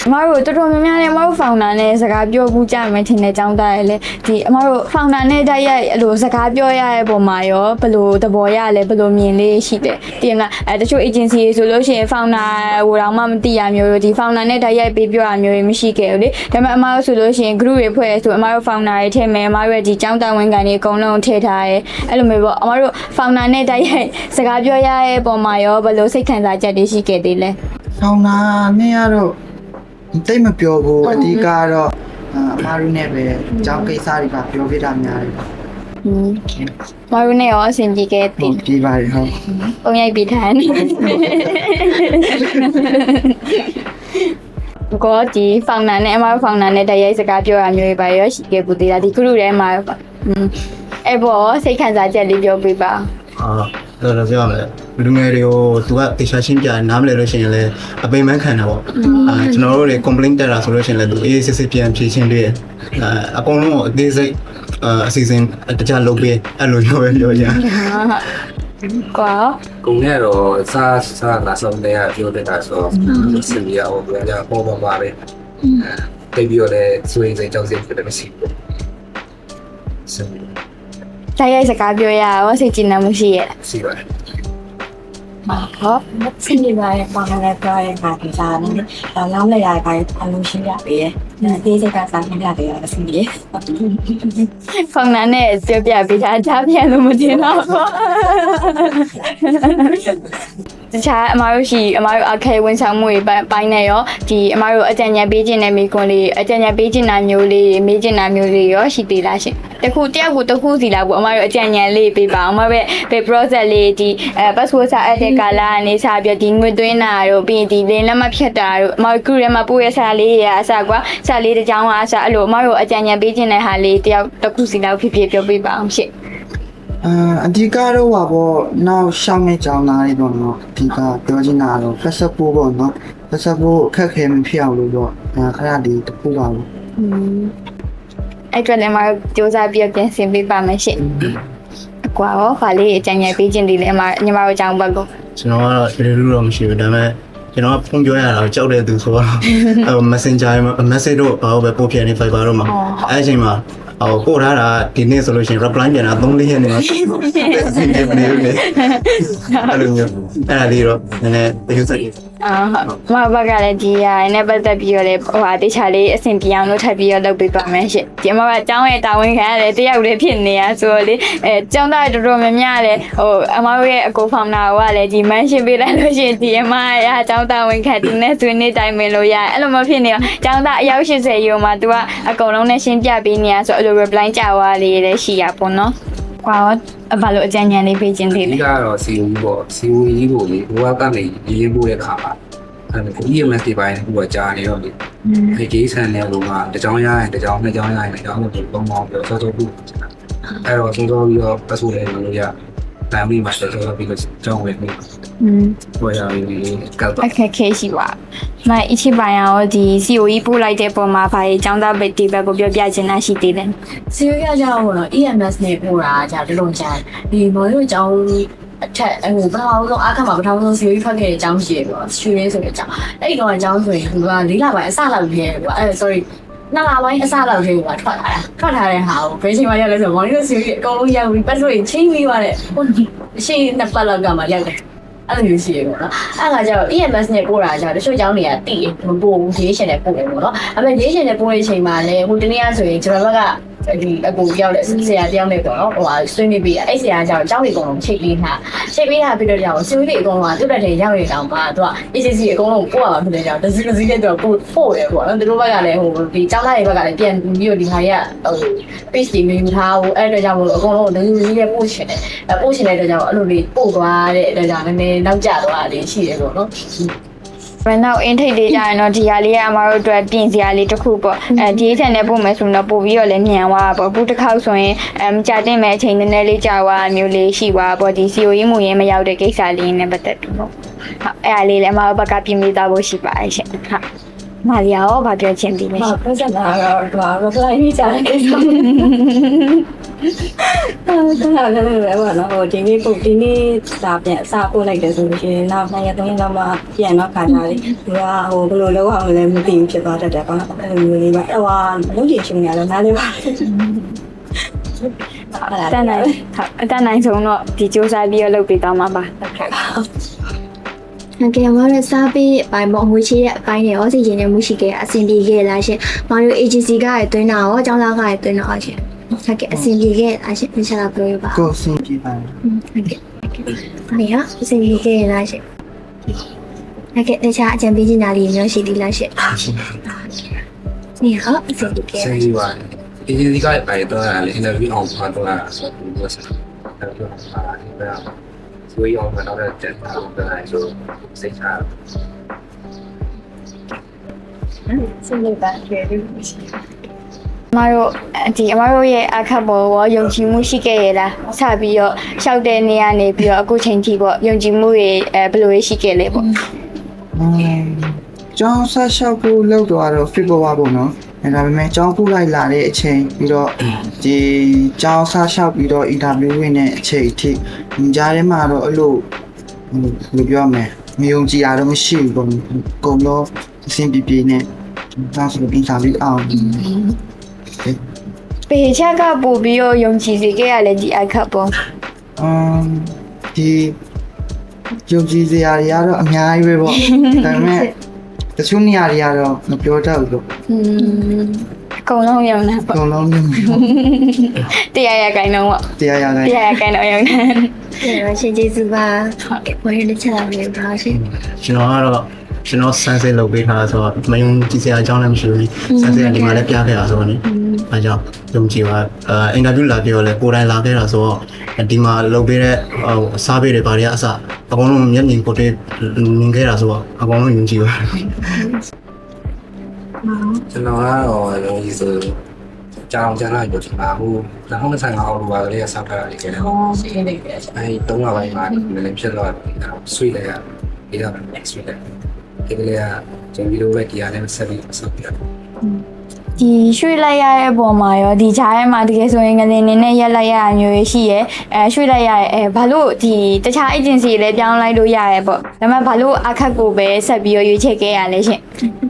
အမတို့တော်တော်များများနဲ့အမတို့ဖောင်တာနဲ့စကားပြောဘူးကြမယ်ထင်တဲ့အကြောင်းသားရယ်လေဒီအမတို့ဖောင်တာနဲ့တိုက်ရိုက်အဲ့လိုစကားပြောရတဲ့ပုံမှာရောဘယ်လိုသဘောရလဲဘယ်လိုမြင်လေးရှိတယ်တည်မလားတချို့ agency တွေဆိုလို့ရှိရင်ဖောင်တာဟိုတော့မှမသိရမျိုးတို့ဒီဖောင်တာနဲ့တိုက်ရိုက်ပေးပြောရမျိုးတွေမရှိခဲ့ဘူးလေဒါပေမဲ့အမတို့ဆိုလို့ရှိရင် group တွေဖွဲ့ရဆိုအမတို့ဖောင်တာတွေထည့်မယ်အမတို့ရဲ့ဒီကျောင်းတာဝန်ခံတွေအကုန်လုံးထည့်ထားရဲအဲ့လိုမျိုးပေါ့အမတို့ဖောင်တာနဲ့တိုက်ရိုက်စကားပြောရတဲ့ပုံမှာရောဘယ်လိုစိတ်ခံစားချက်တွေရှိခဲ့သေးလဲဆောင်းနာနဲ့ရတော့တိတ်မပြောဘူးအဓိကတော့အမားတို့နဲ့ပဲကျောင်းကိစ္စတွေကပြောပြတာများတယ်မရုံနဲ့ရောအဆင်ပြေခဲ့တယ်ပြေးပါတယ်ဟုတ်ပုံရိုက်ပြီးထားတယ်ကိုဒီဖောင်နာနဲ့အမဖောင်နာနဲ့တိုက်ရိုက်စကားပြောရမျိုးတွေပါရောရှိခဲ့ဘူးသေးတာဒီခုလိုထဲမှာအဲ့ပေါ်စိတ်ခံစားချက်လေးပြောပြပါတော့ပြောရမယ်လူငယ်တွေကိုသူကတေချာရှင်းပြနားမလဲလို့ရှိရင်လည်းအပိမ်မခံတာပေါ့ကျွန်တော်တို့တွေ complaint တက်တာဆိုလို့ရှိရင်လည်းသူအေးစစ်စစ်ပြန်ဖြေရှင်းပေးအကုန်လုံးအသေးစိတ်အစီအစဉ်တခြားလုပ်ပေးအဲ့လိုမျိုးပဲပြောကြကွာကုန်ရတော့စားလာဆုံးတဲ့ပြောတဲ့တာဆိုစင်ရအောင်ပြန်ကြပေါ်ပါပဲတိတ်ပြီးတော့လည်းစွေးစိတ်ကြောက်စိတ်ဖြစ်တယ်မရှိဘူးတိုက်ရိုက်စကားပြောရအောင်စိတ်ကြည်နမှုရှိရဲ့ရှိပါတယ်ဟုတ်စင်နေပါရဲ့ပါလာတဲ့ပြောရဲ့ခါဒီစားနေလောင်းလိုက်ရတဲ့ခါအလုံးရှင်းရပေးရဲ့ဒီစိတ်ကစားနေရတယ်အဆင်ပြေဖောင်နာနဲ့ပြောပြပေးတာဒါပြန်လို့မတင်တော့တခြားအမားတို့ရှိအမားတို့အခဲဝန်ဆောင်မှုတွေပိုင်းနေရောဒီအမားတို့အကြံဉာဏ်ပေးခြင်းနဲ့မိကွန်းလေးအကြံဉာဏ်ပေးခြင်းနာမျိုးလေးမေးခြင်းနာမျိုးလေးရောရှိသေးလားရှင်တခုတယောက်ကိုတခုစီလာဘူးအမားတို့အကြံဉာဏ်လေးပေးပါအမားပဲ process လေးဒီpassword စာအပ်တဲ့ကာလကနေစပြီးဒီငွေသွင်းတာတို့ပြီးဒီလင်းလက်မဖြတ်တာတို့အမား group ထဲမှာပို့ရစာလေးရအစကွာစာလေးတစ်ကြောင်းအားစအဲ့လိုအမားတို့အကြံဉာဏ်ပေးခြင်းတဲ့ဟာလေးတယောက်တခုစီလောက်ဖြစ်ဖြစ်ပြောပြပါအောင်ရှင်အဓိကတော့ပါပေါ့နောက်ရှောင်းနေကြောင်းသားလေးပေါ့နော်အဓိကပြောချင်တာတော့ဖက်ဆက်ဖို့ပေါ့နော်ဖက်ဆက်ဖို့အခက်ခဲမဖြစ်အောင်လို့တော့ခဏလေးတခုပါဘူးအဲ့အတွက်လည်းမစူးစမ်းပြီးပြင်ဆင်ပေးပါမယ်ရှင်အကွာရောခါလေးအကြံဉာဏ်ပေးခြင်းဒီလည်းညီမတို့အကြောင်းဘက်ကိုကျွန်တော်ကတော့ဒီလိုတော့မရှိဘူးဒါပေမဲ့ကျွန်တော်ကဖုန်းပြောရတာကြောက်တဲ့သူဆိုတော့Messenger message တော့ဘာလို့ပဲပို့ပြနေ Viber တော့မှာအဲ့အချိန်မှာပို့ထားတာဒီနေ့ဆိုလို့ရှိရင် reply ပြန်တာ3-4ရက်နေမှာအဆင်ပြေမနေဘူးလေအဲ့လိုမျိုးအဲ့ဒါလေးတော့နည်းနည်းတရုပ်စိတ်မဘကလည်းဒီရနဲ့ပတ်သက်ပြီးတော့လေဟိုဟာတခြားလေးအဆင်ပြေအောင်လုပ်ထပ်ပြီးတော့လုပ်ပေးပါမယ်ရှင့်ဒီမှာကအကြောင်းရဲ့တာဝန်ခံရတယ်တယောက်လေးဖြစ်နေရဆိုတော့လေကျောင်းသားတော်တော်များများလည်းဟိုအမတို့ရဲ့အကိုဖောင်နာကလည်းဒီ mention ပေးလိုက်လို့ရှိရင်ဒီအမရဲ့အကြောင်းတာဝန်ခံဒီနဲ့ဆွေးနွေးတိုင်ပင်လို့ရတယ်အဲ့လိုမဖြစ်နေတော့ကျောင်းသားအယောက်80ရောမှာ तू ကအကုန်လုံးနဲ့ရှင်းပြပေးနေရဆိုအဲ့လို reply ကြွားလေးလည်းရှိရပေါ့နော်ကွာဘာလို့အကြံဉာဏ်လေးပေးခြင်းသေးလဲဒီကတော့စီဦးပေါ့စီဦးကြီးကိုလေဘဝကနေရေးပို့တဲ့ခါမှာအဲ့ဒါကို EMS တွေပိုင်းဟိုကကြားနေတော့လေဒီကိစ္စနဲ့ဟိုကတစ်ကြောင်းရရင်တစ်ကြောင်းနှစ်ကြောင်းရရင်တစ်ကြောင်းကိုပုံပေါင်းပြီးတော့စောစောပြီးအဲ့တော့စောစောပြီးတော့ပတ်စိုးလေးလို့ရတမ်းပြီးမှစောစောပြီးတော့ကြောင်းဝင်ပြီးပေါ်ရရင်ကတော့အခက်ခဲရှိပါမအချိပိုင်းရောဒီ COE ပို့လိုက်တဲ့ပုံမှာဘာကြီးចောင်းသားပဲဒီဘက်ကိုပြောပြချင်တာရှိသေးတယ် COE ကကြောင်းတော့ EMS နဲ့ပို့တာကြာတလုံးကြာဒီမော်တို့ကျောင်းအထက်ဟိုပထမဆုံးအခါမှာပထမဆုံး COE ဖတ်ခဲ့တဲ့အကြောင်းရှိတယ်ပေါ့ရွှေရင်းဆိုတဲ့အကြောင်းအဲ့ဒီတော့အကြောင်းဆိုရင်သူက၄လပိုင်းအစလောက်ပြည့်တယ်ပေါ့အဲ့ sorry နှစ်လပိုင်းအစလောက်တည်းကထွက်လာတဲ့ဟာကိုဘယ်ချိန်မှရောက်လဲဆိုတော့မော်တို့ COE အကုန်လုံးရောက်ပြီးပတ်လို့ချင်းပြီးသွားတဲ့ဟိုရှေ့နှစ်ပတ်လောက်ကမှရောက်တယ်အဲ့လိုမျိုးရှိရပေါ့နော်အဲ့ကကျတော့ EMS နဲ့ပို့တာကျတော့တချို့ကျောင်းတွေကတည်မပို့ဘူးရေးရှင်နဲ့ပို့တယ်ပေါ့နော်အဲ့မဲ့ရေးရှင်နဲ့ပို့တဲ့အချိန်မှာလည်းဟိုတနေ့ကဆိုရင်ကျွန်တော်ဘက်ကဒီအကူရောက်တဲ့ဆရာတယောက်နဲ့ပေါ့နော်ဟိုဟာဆွေးနွေးပြီးအဲ့ဆရာကကျတော့ကျောင်းတွေအကုန်လုံးချိတ်ပေးထားပြီးတော့ကြောင်ဆွေးနွေးပြီးအကုန်လုံးကသူ့တက်တဲ့ရောက်ရအောင်ပါသူက ACC အကုန်လုံးပို့ရမှာဖြစ်တဲ့ကြောင်တစည်းနဲ့တော့ပို့တယ်ပေါ့နော်သူတို့ဘက်ကလည်းဟိုဒီကျောင်းသားတွေဘက်ကလည်းပြန်ပြီးတော့ဒီဟာတွေကဟို page တွေမြင်ထားဘူးအဲ့အတွက်ကြောင့်မို့လို့အကုန်လုံးတစည်းနဲ့ပို့ချင်တယ်ပို့ချင်တဲ့အတွက်ကြောင့်အဲ့လိုလေးပို့သွားတဲ့အတွက်ကြောင့်နည်းနည်းနောက်ကျသွားတာလေးရှိတယ်ပေါ့နော် ဘယ်နောက်အင်းထိတ်လေးကြရင်တော့ဒီဟာလေးကအမတို့အတွက်ပြင်စရာလေးတစ်ခုပေါ့ဒီအထက်နဲ့ပို့မယ်ဆိုတော့ပို့ပြီးတော့လည်းညံသွားတာပေါ့အခုတစ်ခေါက်ဆိုရင်မကြတင်မဲ့အချိန်နည်းနည်းလေးကြာသွားမျိုးလေးရှိသွားပေါ့ဒီ COE မှုရင်းမရောက်တဲ့ကိစ္စလေးနဲ့ပတ်သက်ပြီးပေါ့ဟုတ်အဲ့ဒါလေးလည်းအမတို့ဘက်ကပြင်ပေးသွားဖို့ရှိပါတယ်ရှင်ဟုတ်မာလီယာရောဗာပြောချင်ပြီလေ ဟုတ်ပြဿနာကတော့ဒီမှာ reply နေကြတဲ့ကိစ္စအဲ့ဒါလည်းပဲပေါ့နော်ဟိုဒီနေ့စာပြန်စာပို့လိုက်တယ်ဆိုလို့ရှိရင်နောက်2ရက်3ရက်လောက်မှပြန်တော့ခါကြတယ်သူကဟိုဘယ်လိုလုပ်အောင်လဲမသိဘူးဖြစ်သွားတတ်တယ်ပေါ့နော်အဲ့လိုမျိုးလေးပါဟိုလုံးချင်ရှင်ရတယ်နားလေးပါ တန်နိုင်ဟုတ်အတန်နိုင်ဆုံးတော့ဒီစူးစမ်းပြီးတော့လုပ်ပေးသွားမှာပါဟုတ်ကဲ့ ငကယ်မရစားပေးအပိုင်းပေါ့ငွေချေးတဲ့အပိုင်းတွေရောစီရင်နေမှုရှိခဲ့အဆင်ပြေခဲ့လားရှင်။မာရီ agency ကရတွင်းတာရောအကြောင်းသားကရတွင်းတာရောရှင်။ဟုတ်ကဲ့အဆင်ပြေခဲ့လားရှင်။ပြန်လာပြောရပါ ကိုယ်အဆင်ပြေပါတယ် ဟုတ်ကဲ့။နေရအဆင်ပြေခဲ့လားရှင်။ဟုတ်ကဲ့တခြားအကြံပေးချင်တာလေးမျိုးရှိသေးလားရှင်။နေရအဆင်ပြေခဲ့ ဆင်းပြီးပါတယ်။ agency ကပဲတော့လည်း interview အောင်ပါတော့တာဆိုတော့ဆက်တယ်။အဲ့တော့ဒီပဲဆိုရင်အောင်တော့တဲ့တက်တာလို့ပြောလိုက်ဆိုစိတ်ချ စိတ်လေးပါကျေးဇူးရှိ အမတို့အမတို့ရဲ့အခက်ပေါ်ရောယုံကြည်မှုရှိခဲ့ရလားစပြီးတော့ရှောက်တဲ့နေရာနေပြီးတော့အခုချိန်ထိပေါ့ယုံကြည်မှုတွေဘယ်လိုရှိခဲ့လဲပေါ့ ကျောင်းဆက်လျှောက်ဖို့လောက်တော့ February ပေါ့နော်ဒါပေမဲ့ကျောင်းပို့လိုက်လာတဲ့အချိန်ပြီးတော့ဒီကျောင်းဆက်လျှောက်ပြီးတော့ interview ဝင်တဲ့အချိန်အထိကြားထဲမှာတော့အဲ့လိုပြောရမယ်မယုံကြည်ရတော့မရှိဘူးပေါ့ကုံတော့အဆင်ပြေနဲ့ဒါဆိုရင် interview အောင် ပေချက်ကပို့ပြီးတော့ယုံကြည်စေခဲ့ရလဲဒီအခက်ပေါ့ ဒီယုံကြည်စရာတွေကတော့အများကြီးပဲပေါ့ဒါပေမဲ့တချို့နေရာတွေကတော့မပြောတတ်ဘူးလို့ အကုန်လုံးယုံတာ အ ပေါ့ ကုန်လုံးမျိုး တရားရခိုင်တော့ပေါ့ တရားရတိုင်း တရားရခိုင်တော့ယုံတာ ။ရှင်ကျေးဇူးပါ။ဟုတ်ကဲ့ဘယ်လိုချက်လာလဲပါရှင် ကျွန်တော်ကတော့ကျွန်တော်စမ်းစစ်လုပ်ပေးထားဆိုတော့မယုံကြည်စရာအကြောင်းလည်းမရှိဘူးစမ်းစစ်ကဒီမှာလည်းပြခဲ့တာဆိုတော့နိအဲကြောင့်ယုံကြည်ပါအင်တာဗျူးလာပြောလဲကိုယ်တိုင်လာခဲ့တာဆိုတော့ဒီမှာလုပ်ပေးတဲ့စားပေးတွေဘာတွေကအစအကုန်လုံးမျက်မြင်ကိုယ်တွေ့မြင်ခဲ့တာဆိုတော့အကုန်လုံးယုံကြည်ပါ ကျွန်တော်ကတော့လုံးကြီးဆိုကြောင်ကျန်လာပြီဒီမှာဟို2025အောက်တိုဘာကလေးကစောက်ထားတာလေးခဲ့တယ် ဟောစိတ်လေးပဲရှင် အဲဒီ3လပိုင်းမှာလည်းဖြစ်သွားတယ်ဒါဆွေးလိုက်ရပြီးတော့ဆွေးလိုက်ဒီကလေးကကျွန်တော်တို့ပဲဒီအားနဲ့ဆက်ပြီးဆောက်ပြတယ် ဒီရွှေ့လိုက်ရတဲ့ပုံမှာရောဒီဂျားထဲမှာတကယ်ဆိုရင်ငလင်းနေနဲ့ရက်လိုက်ရမျိုးရှိရယ်ရွှေ့လိုက်ရဘာလို့ဒီတခြား agency တွေလည်းပြောင်းလိုက်လို့ရရယ်ပေါ့ဒါပေမဲ့ဘာလို့အခက်ကိုပဲဆက်ပြီးရွေးချယ်ခဲ့ရလဲရှင်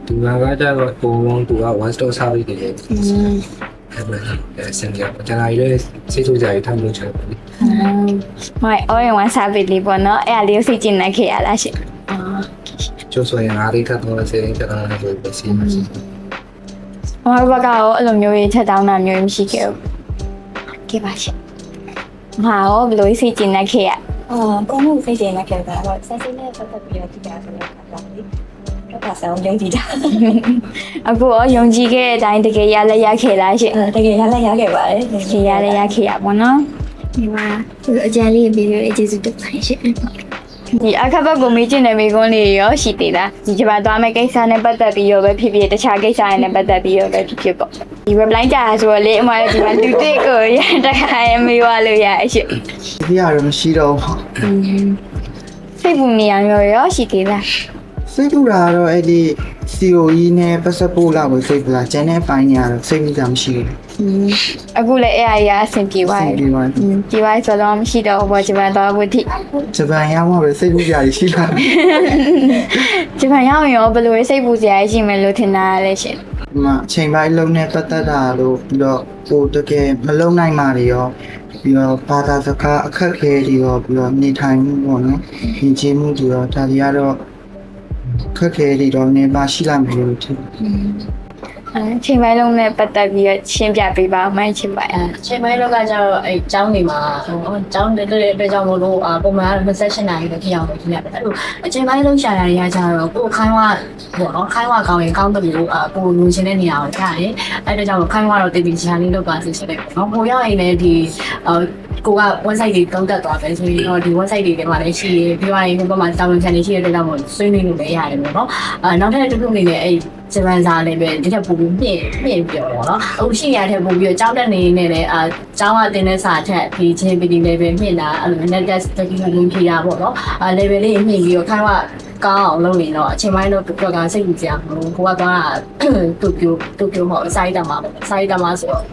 သူကကြတော့ပုံပုံသူက one stop service တွေလေအဲ့ဒါဆင်ပြကျွန်တော်လည်းစိတ်ဆိုးကြရထားလို့ချက်တယ် မိုင် all in one service လေးပေါ့နော်အဲ့ဒါလေးကိုစိတ်ကျင်နေခဲ့ရလားရှင် ကျိုးဆိုရင်အားလေးထပ်တော့စေရင်ချက်တော့လည်းပဲစီမစီ မမဘက်ကရောအဲ့လိုမျိုးတွေချက်တောင်းတာမျိုးမရှိခဲ့ဘူးကဲပါရှင်ဟာရောဘယ်လိုစိတ်ကျင်နေခဲ့ရ ကောင်းမှုစိတ်ကျေနပ်ခဲ့တာတော့ဆက်စိတ်နဲ့ပတ်သက်ပြီးတော့ဒီကြဆိုတော့ဒါလေးတော့ပါဆောင်ယုံကြည်တာ အခုရောယုံကြည်ခဲ့တဲ့အတိုင်းတကယ်ရလက်ရခဲ့လားရှင် တကယ်ရလိုက်ရခဲ့ပါတယ် တကယ်ရလက်ရခဲ့ရပါတော့ ။ဒီမှာသူအကြံလေးပြီးပြီးကျေးဇူးတင်ပါတယ်ရှင်။ ဒီအခက်ဘက်ကိုမေးချင်တဲ့မိကုန်းလေးရောရှိသေးလားဒီဂျပန်သွားမယ့်ကိစ္စနဲ့ပတ်သက်ပြီးရောပဲဖြစ်ဖြစ်တခြားကိစ္စတွေနဲ့ပတ်သက်ပြီးရောပဲဖြစ်ဖြစ်ပေါ့ဒီ reply ကြာဆိုတော့လေအမလည်းဒီမှာလူတစ်ကိုရတခါရမေးသွားလို့ရအရှိ ဒီကတော့မရှိတော့ဘူး စိတ်ပူနေရမျိုးရောရှိသေးလား စိတ်ပူတာကတော့အဲ့ဒီ COE နဲ့ပတ်သက်ဖို့လောက်ကိုစိတ်ပူတာကျန်တဲ့ပိုင်းတွေကတော့စိတ်ပူတာမရှိဘူး အခုလည်းအဲ့အရာအဆင်ပြေသွားတယ် ဒီပါ ဒီပိုင်းဆိုတော့မရှိတော့ဘူးပေါ့ဂျပန်သွားဖို့ထိ ဂျပန်ရောက်မှပဲစိတ်ပူကြရရှိလာတယ် ဂျပန်ရောက်ရင်ရောဘယ်လိုစိတ်ပူစရာရှိမယ်လို့ထင်တာလဲရှင် ဒီမှာအချိန်ပိုင်းလုံးနဲ့ပတ်သက်တာလို့ပြီးတော့ဟိုတကယ်မလုံးနိုင်တာတွေရောပြီးတော့ဘာသာစကားအခက်အခဲတွေရောပြီးတော့နေထိုင်မှုပေါ့နော်ဒီချင်းမှုတွေရောဒါတွေကတော့ခက်ခဲတွေတော့နေပါရှိလာမယ်လို့ထင်တယ် အချိန်ပိုင်းလုံးနဲ့ပတ်သက်ပြီးရှင်းပြပေးပါမှန်းချင်ပါ ချိန်ပိုင်းလောက်ကကျတော့အဲကျောင်းနေမှာကျောင်းတဲ့အတွက်ကြောင့်မလို့ပုံမှန်28နာရီပဲဖြစ်အောင်လုပ်နေရတယ်အဲ့လိုအချိန်ပိုင်းလုံးရှာရရကြတော့ကိုခိုင်းဝပေါ့နော်ခိုင်းဝကောင်းရင်ကောင်းတယ်လို့ကိုလူချင်းတဲ့နေရာကိုကြားတယ်အဲ့အတွက်ကြောင့်ခိုင်းဝတော့တည်တည်ချာလေးလုပ်ပါစီဖြစ်တယ်ပေါ့နော်ကိုရောက်ရင်လည်းဒီ ကိုက website တွေတုံးတက်သွားပဲဆိုရင်တော့ဒီ website တွေထဲမှာလည်းရှိရပြောရရင်ဟိုဘက်မှာတာဝန်ခံနေရှိရတဲ့တော့ဆွေးနွေးလို့လည်းရတယ်ပေါ့နော်နောက်ထပ်တစ်ခုအနေနဲ့အဲ့ဂျပန်စာလည်းပဲဒီထက်ပိုပြီးမြင့်ပြောတော့နော်အခုရှိရတဲ့ပို့ပြီးတော့ကြောင်းတက်နေနေလည်းကျောင်းကတင်တဲ့စာထက်ဒီ JPD level မြင့်တာအဲ့လို net test တတိယလုံးဖြေတာပေါ့နော်level လေးမြင့်ပြီးတော့ခိုင်းကကောင်းအောင်လုပ်နေတော့အချိန်ပိုင်းတော့တော်တော်စိတ်ကြီးကြမလို့ကိုကသွားတာတူပြိုဟောစာရေးတာမှာပေါ့စာရေးတာမှာဆိုတော့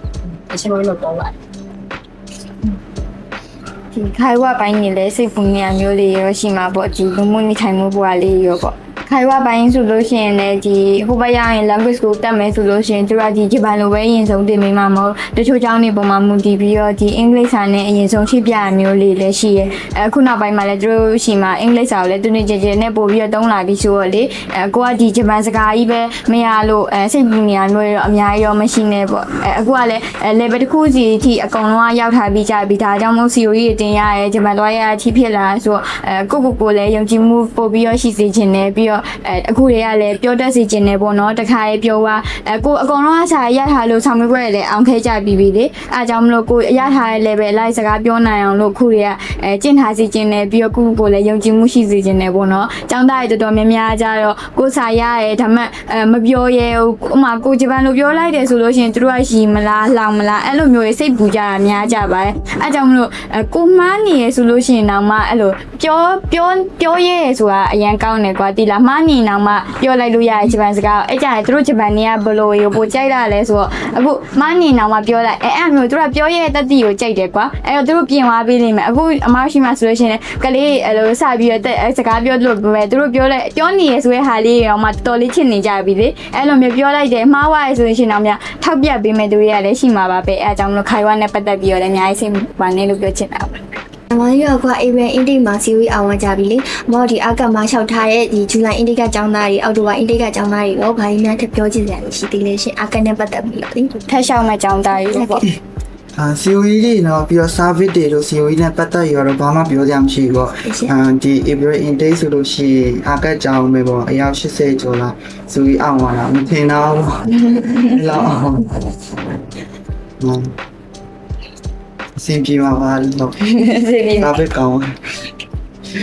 အချိန်ပိုင်းတော့ပေါ်လာဒီခိုင်ဝပိုင်းနေလဲစိတ်ပူနေရမျိုးလေးရောရှိမှာပေါ့ဒီလူမှုနေထိုင်မှုဘဝလေးရောပေါ့ခိုင်ဝပိုင်းဆိုလို့ရှိရင်လည်းဒီဟိုဘက်ရရင် language ကိုတက်မယ်ဆိုလို့ရှိရင်သူကဒီဂျပန်လိုပဲအရင်ဆုံးသင်မိမှာမဟုတ်တချို့ကျောင်းတွေပုံမှန်မူတည်ပြီးတော့ဒီအင်္ဂလိပ်စာနဲ့အရင်ဆုံးရှင်းပြရမျိုးလေးလည်းရှိရဲအခုနောက်ပိုင်းမှာလည်းသူတို့ရှိမှာအင်္ဂလိပ်စာကိုလည်းသူနေကြကြနဲ့ပို့ပြီးတော့တုံးလာပြီးဆိုတော့လေကိုကဒီဂျပန်စကားကြီးပဲမရလို့စိတ်ပူနေရမျိုးရောအများကြီးရောမရှိနဲ့ပေါ့အခုကလည်း level တစ်ခုစီအထိအကုန်လုံးကရောက်ထားပြီးကြပြီဒါကြောင့်မို့ COE တင်ရရဲဂျပန်သွားရအထိဖြစ်လာဆိုတော့ကိုလည်းယုံကြည်မှုပို့ပြီးတော့ရှိစေခြင်းနဲ့ပြီးတော့အခုတွေကလည်းပြောတတ်စီခြင်းနဲ့ပေါ့နော်တခါရေးပြောว่าကိုအကုန်လုံးအစားရထားလို့ဆောင်မွေးလည်းအောင်ခဲကြပြီးပြီလေအားကြောင့်မလို့ကိုရထားတဲ့ level လိုက်စကားပြောနိုင်အောင်လို့ခုတွေကကျင့်ထားစီခြင်းနဲ့ပြီးတော့ကိုလည်းယုံကြည်မှုရှိစေခြင်းနဲ့ပေါ့နော်ကျောင်းသားတွေတော်တော်များများကြတော့ကိုစာရရဲဒါမှမပြောရဲဟိုဥမာကိုဂျပန်လိုပြောလိုက်တယ်ဆိုလို့ရှိရင်တို့ကရှိမလားလောင်မလားအဲ့လိုမျိုးစိတ်ပူကြတာများကြပါတယ်အားကြောင့်မလို့ကိုမားနေရဆိုလို့ရှိရင်တော့မှအဲ့လိုပြောရဲဆိုတာအရန်ကောင်းတယ်ကွာတိလားမားနေတော့မှပြောလိုက်လို့ရတယ်ဂျပန်စကားအဲ့ကြတယ်သူတို့ဂျပန်တွေကဘလိုကိုပိုကြိုက်တာလဲဆိုတော့အခုမားနေတော့မှပြောလိုက်အဲ့မျိုးသူတို့ပြောရဲတတိကိုကြိုက်တယ်ကွာအဲ့တော့သူတို့ပြင်သွားပေးလိမ့်မယ်အခုအမရှိမှဆိုလို့ရှိရင်ကလေးအဲ့လိုစပြီးတော့စကားပြောလို့ပဲသူတို့ပြောလိုက်ပြောနေရဆိုတဲ့ဟာလေးရောမှတော်လေးချစ်နေကြပြီလေအဲ့လိုမျိုးပြောလိုက်တယ်မှားသွားရဆိုရင်တော့များထောက်ပြပေးမယ်သူတွေကလည်းရှိမှာပါပဲအဲ့အကြောင်းလို့ခိုင်ဝါနဲ့ပတ်သက်ပြီးတော့လည်းအများကြီးစိတ်ပါနေလို့ပြောချင်တာပါမမကြီးကအေဗန်အင်တိတ်မှာစီဝီအောင်ဝင်ကြပြီလေမော်ဒီအကမှာလျှောက်ထားတဲ့ဒီဇူလိုင်အင်တိတ်ကကျောင်းသားတွေအောက်တိုဘာအင်တိတ်ကကျောင်းသားတွေရောဘာကြီးများထပ်ပြောချင်ကြလို့ရှိသေးလေရှင်အကနဲ့ပတ်သက်ပြီးတော့လေထက်လျှောက်မဲ့ကျောင်းသားတွေပေါ့COE တွေနော်ပြီးတော့ service တွေလို့ COE နဲ့ပတ်သက်ရတော့ဘာမှပြောကြမရှိဘူးပေါ့ဒီ April intake ဆိုလို့ရှိရင်အကကြောင်းပဲပေါ့အယောက်80ကျော်လာ COE အောင်သွားတာမထင်တော့ဘူးလောက်အောင်စင်ပြေပါပါလို့ဒါပဲကောင်း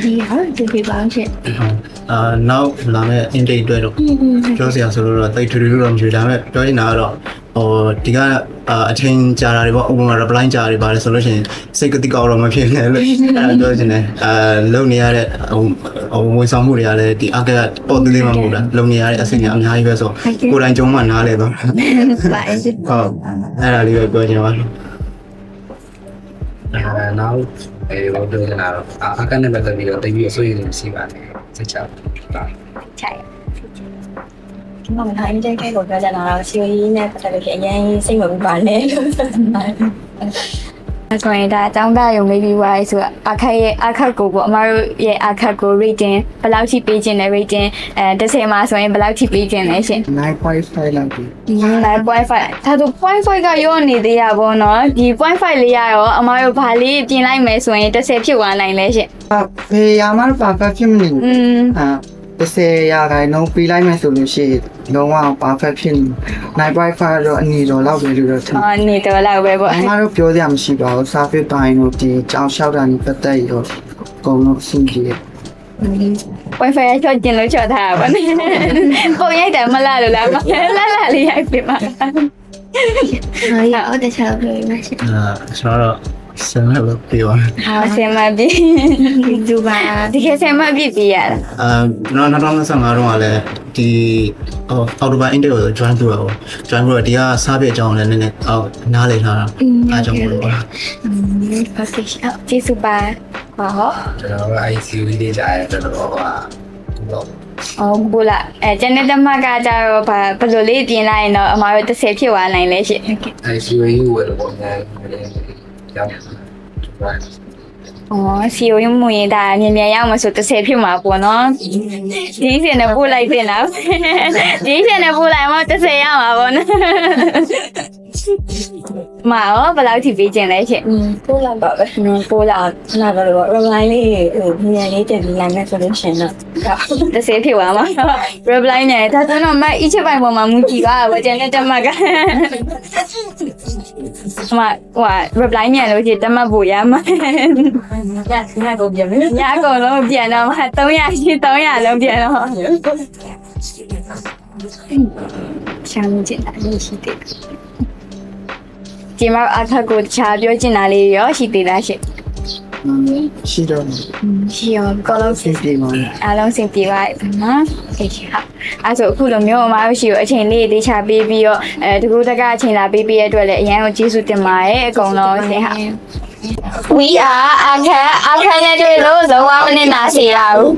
ဒီဟာဒီပါရှင်နောက်လာမဲ့ intake အတွက်တော့ပြောစရာဆိုတော့တိတ်ထူထူတော့မရှိဘူးဒါပေမဲ့ပြောနေတာကတော့ဟိုဒီကအချိန်ကြာတာတွေပေါ့ဥပမာ reply ကြာတွေပါတယ်ဆိုလို့ရှိရင်စိတ်ကတိကောက်တော့မဖြစ်နဲ့လို့အဲ့ဒါပြောချင်တယ်လုံနေရတဲ့ဟိုဝန်ဆောင်မှုတွေကလည်းဒီအကပေါ်သေးသေးမှမဟုတ်လားလုံနေရတဲ့အဆင့်ကအများကြီးပဲဆိုကိုယ်တိုင်ကြုံမှနားလဲတော့ပါဟုတ်အဲ့ဒါလေးပဲပြောချင်ပါတယ်နောက်ဘာပြောချင်တာတော့အကနဲ့ပတ်သက်ပြီးတော့တိတ်ပြီးအစိုးရနေရှိပါတယ်စိတ်ချပါခြိုက်ဒီမှာအင်ဂျင်ကဲကိုပြောကြတာတော့ COE နဲ့ပတ်သက်လို့အရင်စိတ်မပူပါနဲ့လို့ဆိုပါတယ်ဆိုရင်ဒါအကြောင်းသားရုံလေးပြီးသွားပြီဆိုတော့အခက်ကိုပေါ့အမတို့ရဲ့အခက်ကို rating ဘယ်လောက်ထိပေးခြင်းလဲ rating 10မှာဆိုရင်ဘယ်လောက်ထိပေးခြင်းလဲရှင် 9.5 လောက်ပြီ9.5ဒါဆို 0.5 ကရောနေသေးရပါတော့ဒီ 0.5 လေးရရောအမတို့ဘာလေးပြင်လိုက်မယ်ဆိုရင်10ဖြစ်သွားနိုင်လဲရှင်ဖေးရမှာပါဖက်ဖြစ်မနေ10ရာခိုင်နှုန်းပြီးလိုက်မယ်ဆိုလို့ရှိရင်လုံးဝ perfect ဖြစ်နေ 9.5 တော့အနေတော်လောက်ပဲလို့တော့ထင်အနေတော်လောက်ပဲပေါ့အမတို့ပြောစရာမရှိပါဘူး service ပိုင်းတို့ဒီကြောင်းလျှောက်တာနဲ့ပတ်သက်ရောအကုန်လုံးအဆင်ပြေတယ်Wi-Fi ချော့ကျင်လို့ချော့ထားတာပါနဲ့ပုံရိုက်တယ်မလားလို့လားလာလေးရိုက်ပြပါဟာရအောင်တခြားပြောရမရှိကျွန်တော်ဆင်မလို့ပြောဟာဆင်မပြီဒီပါဒီကဆင်မပြီပြရတာကျွန်တော်2025တော့လည်းဒီအော်တိုဘိုင်အင်တာကို join လုပ်ရအောင် join လုပ်ဒီကစားပြအကြောင်းလည်းနည်းနည်းနားလည်ထားတာအားကြောင့်မလို့ပါpackage ကျေးဇူးပါဟောကျွန်တော် ICU လေးကြားရတော့ဘူးလားကျန်တဲ့တမကကြတော့ဘယ်လိုလေးပြင်လိုက်ရင်တော့အမတို့10ဖြစ်သွားနိုင်လဲရှင် ICU ဝယ်လို့ပေါ့COE မူရင်ဒါမြန်ရောက်မှဆို10ဖြစ်မှာပေါ့နော်ဒီစင်နဲ့ပို့လိုက်တင်လားဒီစင်နဲ့ပို့လိုက်မှ10ရမှာပေါ့နော် မရောဘယ်လောက်ထိပေးခြင်းလဲရှင် ပို့လာပါပဲပို့လာနားတော့ reply လေးဟိုမြန်လေးတင်ပြီးနိုင်မယ်ဆိုလို့ရှင်တော့ တစ်စေဖြစ်သွားမှာ reply နဲ့ဒါဆိုတော့မအီးချက်ပိုင်ပေါ်မှာမူကြည့်ပါဘူးကျန်တဲ့တမတ်ကမဟို reply မြန်လို့ရှိရင်တမတ်ဖို့ရမှာ ညကုန်ပြန်ပြီ ညအကုန်လုံးပြန်တော့မှ300ရှိ300လုံးပြန်တော့ချမ်းကျင်တာလေးရှိသေးတယ်ဒီမှာအခက်ကိုတခြားပြောချင်တာလေးရောရှိသေးလားရှင် ရှိတော့ ရှိရောကောလုံး စိတ်ပြေပါလား အားလုံးစင်ပြေပါနော်အေးဟာအဲ့ဆိုအခုလိုမျိုးအမားရှိကိုအချိန်လေးတေချာပေးပြီးတော့တကူတကအချိန်လာပေးပြီးရတဲ့အတွက်လည်းအရန်ကိုကျေးဇူးတင်ပါတယ်အကုန်လုံးရှင်ဟာ We are အခက်နဲ့တွေ့လို့လုံးဝမနစ်နာစေရဘူး